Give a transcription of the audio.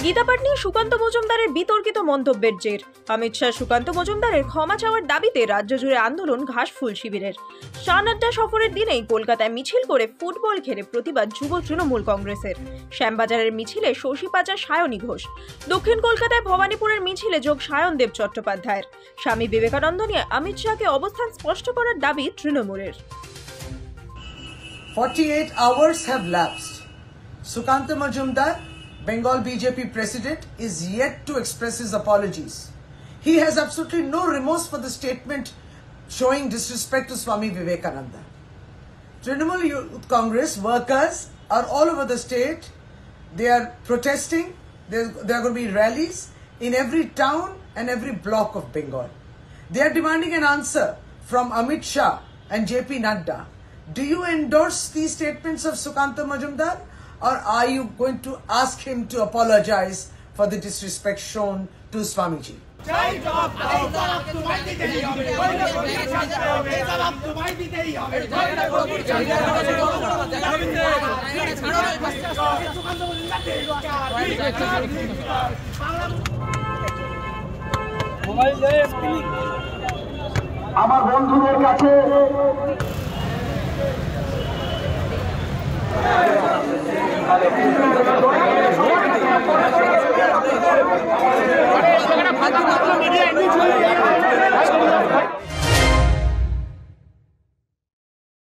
গীতা পাঠ নিয়ে সুকান্ত মজুমদারের বিতর্কিত মন্তব্যের জের। অমিত শাহ সুকান্ত মজুমদারের ক্ষমা চাওয়ার দাবিতে রাজ্য জুড়ে আন্দোলন ঘাসফুল শিবিরের। শাহ নাড্ডা সফরের দিনেই কলকাতায় মিছিল করে ফুটবল খেলে প্রতিবাদ যুব তৃণমূল কংগ্রেসের। শ্যামবাজারের মিছিলে শশী পাচার সায়নী ঘোষ। দক্ষিণ কলকাতায় ভবানীপুরের মিছিলে যোগ সায়নদেব চট্টোপাধ্যায়ের। স্বামী বিবেকানন্দ নিয়ে অমিত শাহকে অবস্থান স্পষ্ট করার দাবি তৃণমূলের। 48 hours have lapsed. Sukanta Majumdar, Bengal BJP president, is yet to express his apologies. He has absolutely no remorse for the statement showing disrespect to Swami Vivekananda. Trinamool Youth Congress workers are all over the state. They are protesting. There are going to be rallies in every town and every block of Bengal. They are demanding an answer from Amit Shah and JP Nadda. Do you endorse these statements of Sukanta Majumdar, or are you going to ask him to apologize for the disrespect shown to Swamiji? আমার বন্ধুদের কাছে ভালো